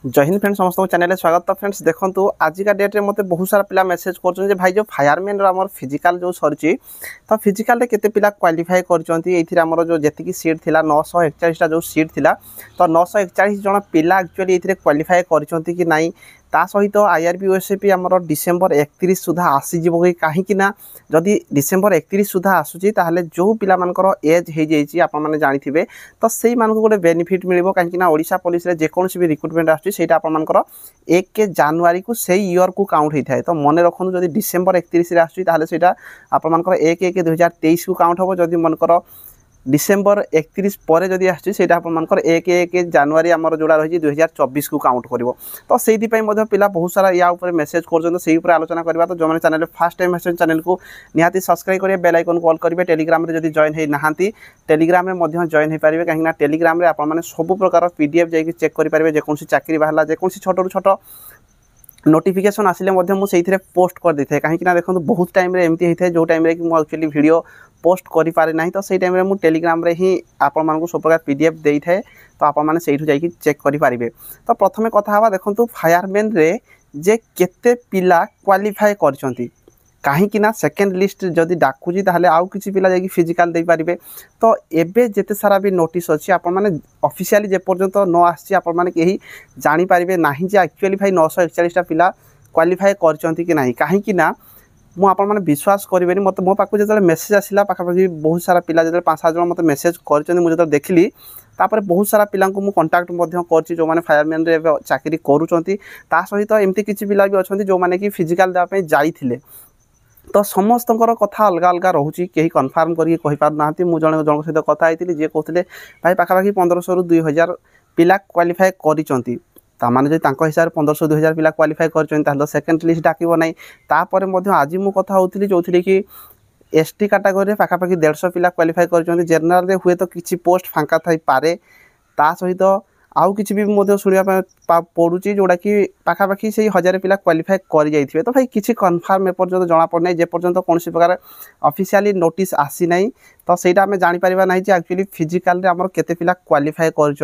जय हिंद फ्रेंड्स समस्त चैनल स्वागत। तो फ्रेंड्स देखो आजिका डेट में मत बहुत सारा पिला मेसेज कर भाई जो फायरमैन आम फिजिकाल जो सरी तो फिजिकाल केते पिला क्वालिफाई कर जो जी सीट थी 941 जो सीट थी तो 941 जन पिला एक्चुअली ये क्वालिफाई कर नाई ता सहित आईआरबी ओएसएपी आमर डिसेम्बर 31 सुधा आसीज कि कहीं जदि डिसेम्बर 31 सुधा आसूची ताहले जो पिला मानकर एज हो जाइए आपने जानी तो से गोटे बेनिफिट मिल कहीं ओडिशा पुलिस रे जेकोसी भी रिक्रुटमेंट आसटा आपर 1 जनवरी को से इयर को काउंट होता है। तो मन रखु जब डिसेम्बर 31 आसटा आपर 1/1/2023 को काउंट हम जदि मनकर डिसेम्बर 31 पर जदि आसटा आपर 1/1 जनवरी आमर जोड़ा रही 2024 को काउंट कर तो से पिला बहुत सारा या मेसेज कर आलोचना करवा। तो जो चैनल फास्ट टाइम आस चैनल को निहाती सब्सक्राइब करेंगे, बेल आइकन कॉल करेंगे, टेलीग्राम रे जदि जॉइन होना टेलीग्राम रे जॉइन हो पारे कहीं टेलीग्राम रे आपने सब प्रकार पीडीएफ जाकि चेक करेंगे जेकोसी चाकरी बाहर जेकोसी छोटू छोट नोटिफिकेशन आसिले मुझे पोस्ट कर दे था कहीं देखो बहुत टाइम एमती होता है जो टाइम कि मुझे एक्चुअली वीडियो पोस्ट करि पारे नहीं तो सही टाइम रे मु टेलीग्राम रे ही आपण मानकु सब प्रकार पीडीएफ देई थाए तो आपण माने सेठु जाई कि चेक करि पारिबे। तो प्रथमे कथा हवा देखंतु फायरमैन रे जे केते पिला क्वालिफाई करचंती कहीं सेकेंड लिस्ट जदि डाकुची ताहले आउ किछि पिला जाई कि फिजिकल दे पारिबे। तो एबे जेते सारा भी नोटिस अछि आपण माने ऑफिशियली जे पर्यंत न आछि आपण माने केही जानि पारिबे नाही जे एक्चुअली भाई 941 टा पिला क्वालिफाई करचंती कि नाही कहीं मुझे विश्वास करेंगे मत मो पाक जो मेसेज आसला पाखापाखि बहुत सारा पिला जो 5-7 जन मत मेसेज कर देखली तापर बहुत सारा पिला मुझे कंटाक्ट कर जो मैंने फायरमैन रे चाकरी करुँच सहित एमती किसी पिला भी अच्छा जो मैंने कि फिजिकाल देवाई जाइए तो समस्त कथा अलग अलग रोचे कहीं कन्फर्म करना मुझे जन सहित कथा होती जी कहते भाई पाखापाखि 1500 ରୁ 2000 पिला क्वालिफाई कर तामाने जो हिसाब से 1500-2000 पिला क्वालिफाई कर सेकेंड लिस्ट डाकिब ना तापर आज मु कथा होती जो थी कि एसटी कैटेगरी पाखापाखि 150 पिला क्वालिफाई कर जेनराल रे हुए तो किसी पोस्ट फांका थी पारे ता सहित आउ किसी भी शुणा पड़ुची जोड़ा कि पाखापाखि से 1000 पिला क्वालिफाई कर जाइए। तो भाई किसी कन्फर्म एपर्यंत जना पड़ना जेपर्यंत कौन प्रकार ऑफिशियली नोटिस आसी ना तो सहीटा आम जापर ना एक्चुअली फिजिकाल आम केते पिला क्वालिफाई कर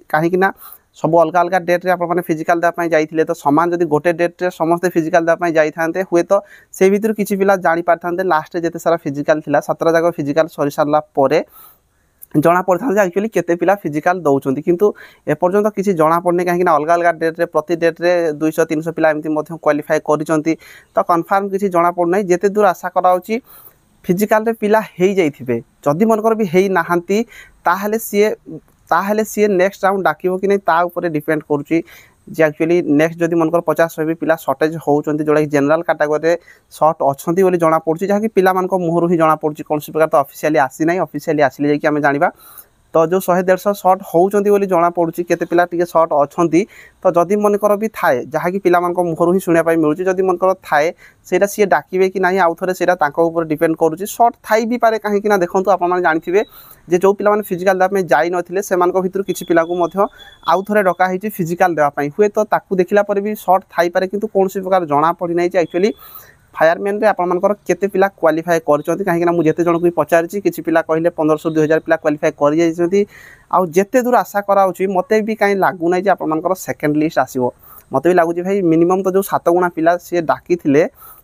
कहीं सब अलग अलग डेट्रे आपने फिजिकाल देवाई जाइए तो सामान जब गोटे डेट्रे समस्ते फिजिकाल देवाई जाते हुए तो से भर किसी पिला जापर था लास्ट जिते सारा फिजिकाल था 7 जाक फिजिकाल सरी सारा पर जना पड़ था एक्चुअली केते पिला फिजिकाल दौरान किंतु एपर्यंत किसी जना पड़ने कहीं अलग अलग डेट्रे प्रति डेट्रे 200-300 पिला एमती क्वालिफाई कर तो कन्फर्म किसी जना पड़ना जिते दूर आशा कराऊँगी फिजिकाल पिला हो जाइए जदि मनकर भी है नहांती ताहले सी नेक्स्ट राउंड डाकिबो कि नहीं ता ऊपर डिपेंड करुच्ची एक्चुअली नेक्स्ट जदि मनकर 50-100 पिला सर्टेज होउचंती जोड़ा कि जनरल कैटेगरी सर्ट अच्छी बोली जना पड़ुची जहाँकि पिला मुहर ही जना पड़ुची कौन प्रकार तो ऑफिशियली आसी ना ऑफिशियली आसिले जाकि आम जाना तो जो 100-150 सर्ट होउचंती बोली जना पड़ुची केते पिला टिके सर्ट अच्छी तो जदि मनकर भी थाए जहाँकि पिला मुहर ही शुणा मिलूँ जदि मनकर थाए सेटा सी डाकिबे कि नहीं आउ थे सेटा ऊपर डिपेंड करुच्ची सर्ट थाई भी पारे कहीं देखो आपने जानी जे जो पिला फिजिकाल देवाई जाई नथिले सेमान भितर किसी पिला को आउ थे डकाही फिजिकाल देवाई हुए तो ताकू देखला पर भी सर्ट थाई पारे किंतु कौन प्रकार जना पड़ी ना एक्चुअली फायरमैन रे आपनकर केते पिला क्वालिफाई करचंती कहीं मुझे जेते जन को पचारिछि किसी पिला कहले 1500-2000 पिला क्वालिफाई कर जाइछंती आउ जेते दूर आशा कराउछि मते भी कहीं लागू ना जे आपनकर सेकेंड लिस्ट आसीबो मते भी लगुच भाई मिनिमम तो जो 7 गुणा पिला सी डाकी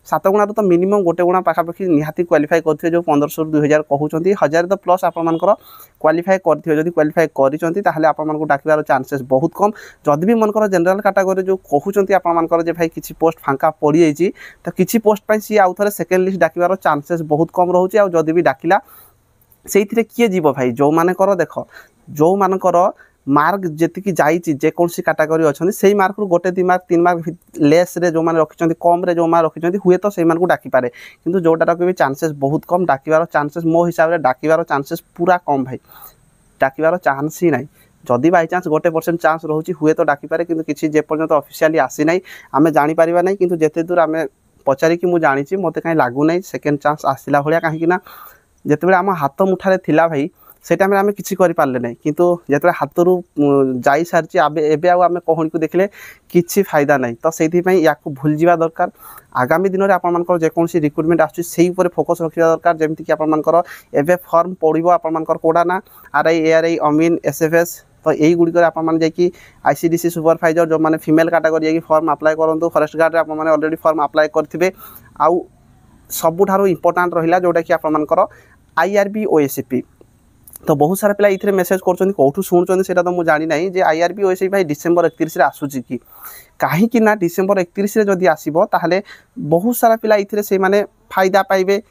7 गुणा तो मिनिमम गोटे गुणा पाखापाखि निहाती क्वालिफाई करथिबे जो 1500 ରୁ 2000 कहउचंती 1000 तो प्लस आपनकर क्वालिफाई करथिबे जदि क्वालिफाई करिसंती ताहले आपनकर डाकिबार चांसेस बहुत कम जदि भी मनकर जनरल कैटेगरी जो कहउचंती आपनकर जे भाई किसी पोस्ट फांका पड़ी जाइछि तो किसी पोस्ट पाई सी आउ थे सेकेंड लिस्ट डाकिबार चांसेस बहुत कम रोचे आ जदि भी डाकिला सेइथिरे किए जीवो भाई जो मानकर देख जो मानकर मार्क जी जाइए जेकोसी कैटेगरी अच्छा से मार्क रू गोटे 2 मार्क 3 मार्क लेस रे जो मैंने रखिंट कम रे जो मैंने रखिंट हुए तो से डाकिपारे किंतु जोटा भी चांसेस बहुत कम डाकिबार चांसेस मो हिसाब से डाकिबार चांसेस पूरा कम भाई डाकिबार चांस ही ना जदि बाई चान्स 1% चांस रोचे हुए तो डाकिपारे किंतु किसी जेपर्यंत ऑफिशियली आसी ना आम जापर ना किंतु जेते दूर आम पचारिकी मुझे जानी मत कहीं लगुना सेकेंड चांस आसला भाया कहीं जिते आम हाथ मुठारे थिला भाई से टाइम आम कि पारे ना किंतु जो हाथ रू जा सारी एवं आम कहनी को देखले किसी फायदा ना तो से या भूल जा दरकार आगामी दिन में आपर जेकोसी रिक्रुटमेंट आसुच्छी फोकस रखा दरकार जमीक आपर एवं फर्म पड़ो आपर कौटा ना RI ARI अमीन SFS तो यही गुड़िक आपकी आईसीडीसी सुपरवाइजर जो मैंने फीमेल कैटेगरी जाकि फॉर्म अप्लाई करूँ फॉरेस्ट गार्ड आपने ऑलरेडी फॉर्म अप्लाई करेंगे आउ सबुठार इंपोर्टाट रहा जोटा कि आपर आईआरबी ओएसपी तो बहुत सारा पिला ये मेसेज कर कौटू शुणुंट से तो मुझे जानी ना जे आईआरबी ओएसपी भाई डिसेम्बर 31 आसूची कि कहीं डिसेम्बर 31 जदि आसो ताहले बहुत सारा पिला ये से माने फायदा पाइबे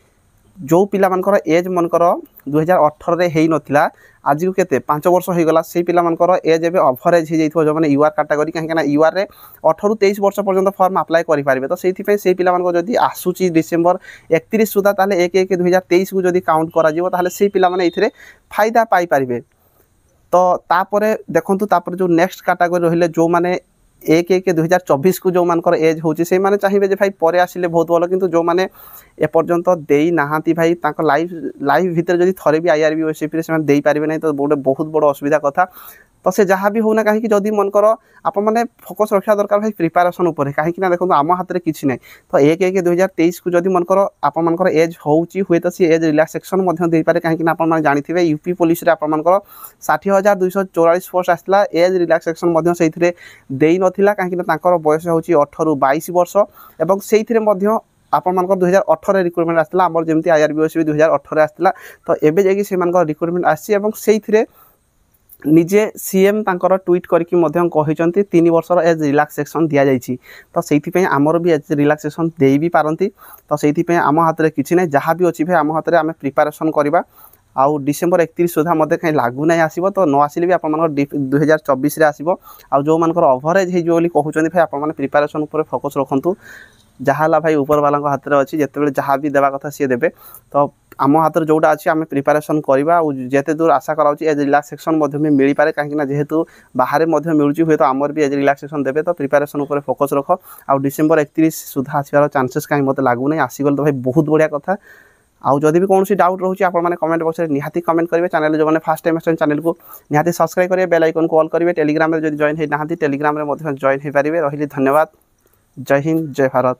जो पिला मानकर एज मनकर 2018 रे हेई नथिला आज को केते 5 वर्ष हो गला से पिला मानकर एज एबे ओवरेज हो जाइथो जो माने यूआर कैटेगरी कहीं यूआर रे 18 रु 23 वर्ष पर्यंत फॉर्म अप्लाई करि पारिबे तो सेति पे से पिला मानकर जदि आसुची डिसेम्बर 31 सुधा ताले 1/1/2023 को जदि काउंट करा जिवो ताले से पिला माने इथिरे फायदा पाई पारिबे तो तापरे देखंतु तापरे जो नेक्स्ट कैटेगरी रहिले जो माने 1/1/2024 को जो मानकर एज होची से माने चाहिए जे भाई परे आसिले बहुत भलो किंतु जो माने ए पर्यंत देई नाहांती भाई ताको लाइव भीतर जदि थरे भी आईआरबी ओएसपी रे से माने देई पारिबे नै तो बहुत बड़ असुविधा कथा तो से जहाँ भी होना कहीं जदि मनकर आपण मैंने फोकस रखा दरकार भाई प्रिपारेसन उपर कहीं देखो आम हाथ में किसी ना तो 1/1/2023 को जदि मनकर आपर एज होची हुए तो सी एज रिलैक्सेशन दे पारे कहीं आप जानी यूपी पुलिस रे आपर 60,244 पोस्ट आसला एज रिलैक्सेशन से दे नाला कहीं बयस हो 18 रु 22 वर्ष और से आपर 2018 रिक्रुटमेंट आसला आम जमी आईआरबी ओएसपी 2018 आसला तो एबे जाकि से रिक्रुटमेंट आसी निजे सीएम तांकर ट्वीट करके कहते 3 वर्षर एज रिलैक्सेशन दि जाइए तो से आमर भी एज रिलैक्सेशन दे भी पारती तो से आम हाथ में किसी ना जहाँ भी अच्छी भाई आम हाथ में आम प्रिपारेसन करवा आउ डिसेम्बर 31 सुधा मत कहीं लागू ना आसो तो न आसिले भी आप 2024 आसो आ जो मान ओवरेज हो कहते भाई आप प्रिपारेसन फोकस रखु जहाँ भाई ऊपर वाला हाथ में अच्छी जिते जहाँ भी देवा कथा सी देवे तो आम हाथ में जोटा अच्छी आम प्रिपारेसन करवा जिते दूर आशा कराऊँ एज रिलैक्सेशन मिल पारे कहीं जेहेतु बाहर मिलूँ हुए तो आमर भी एज रिलैक्सेशन देवे तो प्रिपारेसन फोकस रख आ डिसेम्बर 31 सुधा आसवर चांसेस कहीं मत लागू ना आसीगल तो भाई बहुत बढ़िया कथा आउ जदि भी कौन डाउट रोचे आप कमेंट बॉक्स में निहाती कमेंट करेंगे चैनल जो मैंने फर्स्ट टाइम आसान चैनल को निहाती सब्सक्राइब करेंगे बेल आइकन को ऑल करेंगे टेलीग्राम में जो जॉइन होना टेलीग्राम में जॉइन हो पारे रही धन्यवाद जय हिंद जय भारत।